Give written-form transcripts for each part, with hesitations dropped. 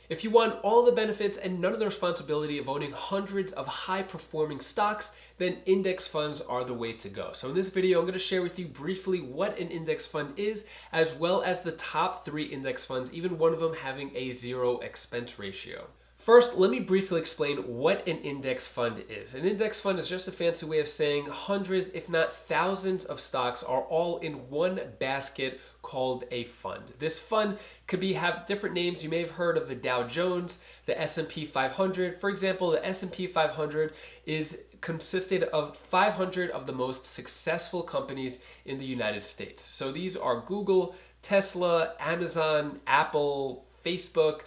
If you want all the benefits and none of the responsibility of owning hundreds of high-performing stocks, then index funds are the way to go. So in this video, I'm going to share with you briefly what an index fund is, as well as the top 3 index funds, even one of them having a 0 expense ratio. First, let me briefly explain what an index fund is. An index fund is just a fancy way of saying hundreds, if not thousands of stocks are all in one basket called a fund. This fund could have different names. You may have heard of the Dow Jones, the S&P 500. For example, the S&P 500 is consisted of 500 of the most successful companies in the United States. So these are Google, Tesla, Amazon, Apple, Facebook.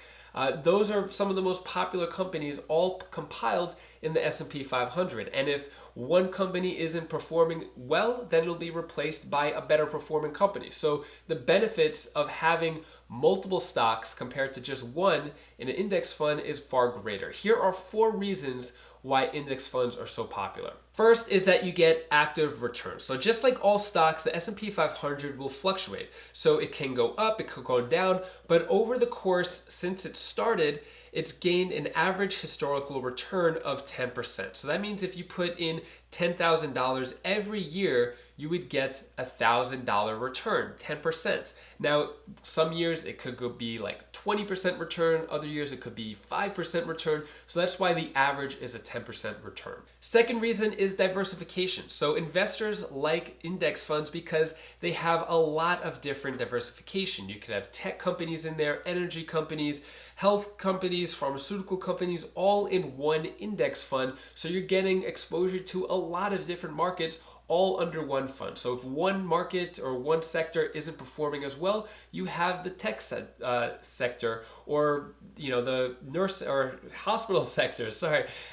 Those are some of the most popular companies, all compiled in the S&P 500. And if one company isn't performing well, then it'll be replaced by a better performing company. So the benefits of having multiple stocks compared to just one in an index fund is far greater. Here are 4 reasons why index funds are so popular. First is that you get active returns. So just like all stocks, the S&P 500 will fluctuate. So it can go up, it could go down, but over the course since it started, it's gained an average historical return of 10%. So that means if you put in $10,000 every year, you would get a $1,000 return, 10%. Now, some years it could be like 20% return, other years it could be 5% return. So that's why the average is a 10% return. Second reason is diversification. So investors like index funds because they have a lot of different diversification. You could have tech companies in there, energy companies, health companies, pharmaceutical companies, all in one index fund. So you're getting exposure to a lot of different markets all under one fund. So if one market or one sector isn't performing as well, you have the tech sector or the nurse or hospital sector,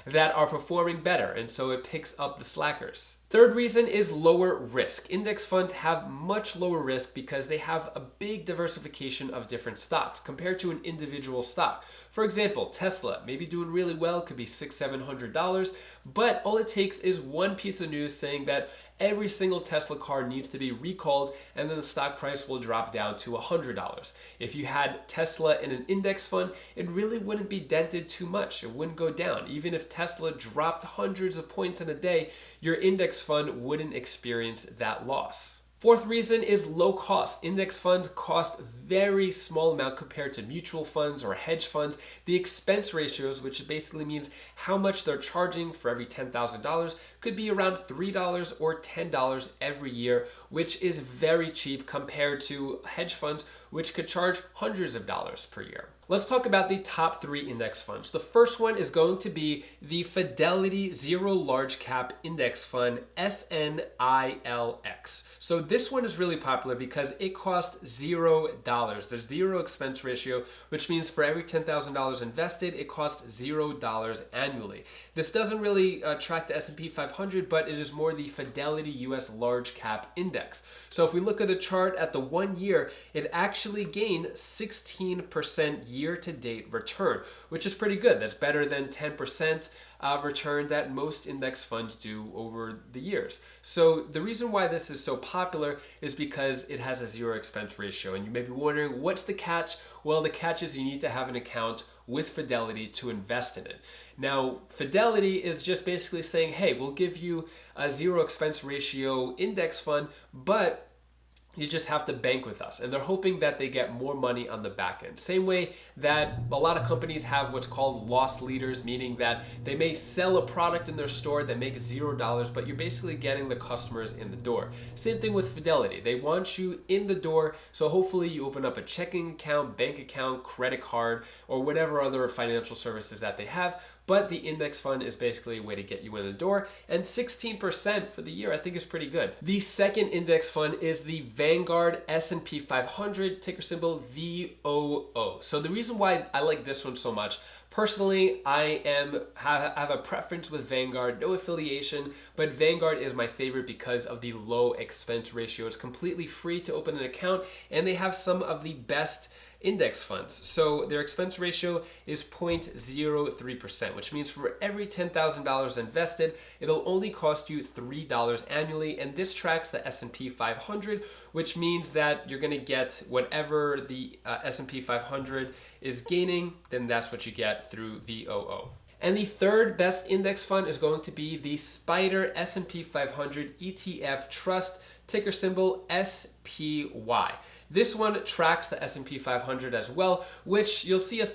that are performing better, and so it picks up the slackers. Third reason is lower risk. Index funds have much lower risk because they have a big diversification of different stocks compared to an individual stock. For example, Tesla may be doing really well, could be $600-700, but all it takes is one piece of news saying that every single Tesla car needs to be recalled, and then the stock price will drop down to $100. If you had Tesla in an index fund, it really wouldn't be dented too much. It wouldn't go down. Even if Tesla dropped hundreds of points in a day, your index fund wouldn't experience that loss. Fourth reason is low cost. Index funds cost very small amount compared to mutual funds or hedge funds. The expense ratios, which basically means how much they're charging for every $10,000, could be around $3 or $10 every year, which is very cheap compared to hedge funds, which could charge hundreds of dollars per year. Let's talk about the top 3 index funds. The first one is going to be the Fidelity Zero Large Cap Index Fund, FNILX. So this one is really popular because it costs $0. There's 0 expense ratio, which means for every $10,000 invested, it costs $0 annually. This doesn't really track the S&P 500, but it is more the Fidelity US Large Cap Index. So if we look at a chart at the 1 year, it actually gained 16% year-to-date return, which is pretty good. That's better than 10% return that most index funds do over the years. So the reason why this is so popular is because it has a 0 expense ratio. And you may be wondering, what's the catch? Well, the catch is you need to have an account with Fidelity to invest in it. Now, Fidelity is just basically saying, hey, we'll give you a 0 expense ratio index fund, but you just have to bank with us. And they're hoping that they get more money on the back end. Same way that a lot of companies have what's called loss leaders, meaning that they may sell a product in their store that makes $0, but you're basically getting the customers in the door. Same thing with Fidelity. They want you in the door, so hopefully you open up a checking account, bank account, credit card, or whatever other financial services that they have. But the index fund is basically a way to get you in the door, and 16% for the year I think is pretty good. The second index fund is the Vanguard S&P 500, ticker symbol VOO. So the reason why I like this one so much, personally, I have a preference with Vanguard, no affiliation, but Vanguard is my favorite because of the low expense ratio. It's completely free to open an account, and they have some of the best index funds. So their expense ratio is 0.03%, which means for every $10,000 invested, it'll only cost you $3 annually. And this tracks the S&P 500, which means that you're going to get whatever the S&P 500 is gaining, then that's what you get through VOO. And the third best index fund is going to be the SPDR S&P 500 ETF Trust, ticker symbol SPY. This one tracks the S&P 500 as well, which you'll see a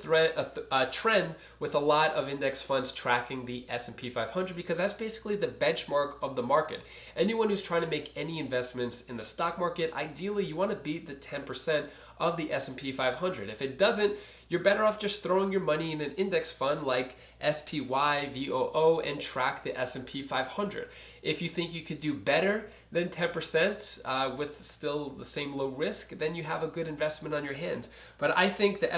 trend with a lot of index funds tracking the S&P 500 because that's basically the benchmark of the market. Anyone who's trying to make any investments in the stock market, ideally you want to beat the 10% of the S&P 500. If it doesn't, you're better off just throwing your money in an index fund like SPY, VOO, and track the S&P 500. If you think you could do better than 10% with still the same low risk, then you have a good investment on your hands. But I think the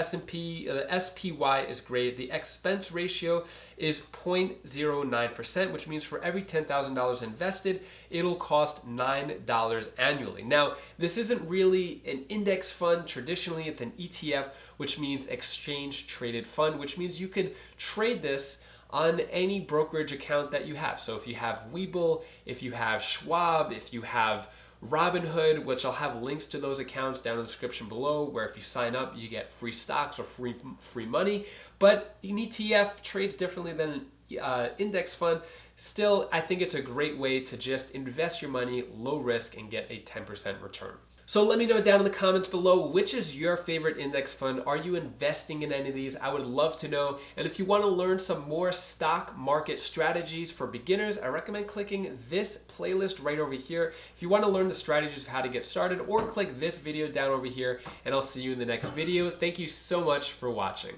SPY is great. The expense ratio is 0.09%, which means for every $10,000 invested, it'll cost $9 annually. Now, this isn't really an index fund. Traditionally, it's an ETF, which means exchange traded fund, which means you could trade this on any brokerage account that you have. So if you have Webull, if you have Schwab, if you have Robinhood, which I'll have links to those accounts down in the description below, where if you sign up, you get free stocks or free money. But an ETF trades differently than an index fund. Still, I think it's a great way to just invest your money low risk and get a 10% return. So let me know down in the comments below, which is your favorite index fund? Are you investing in any of these? I would love to know. And if you want to learn some more stock market strategies for beginners, I recommend clicking this playlist right over here. If you want to learn the strategies of how to get started, or click this video down over here, and I'll see you in the next video. Thank you so much for watching.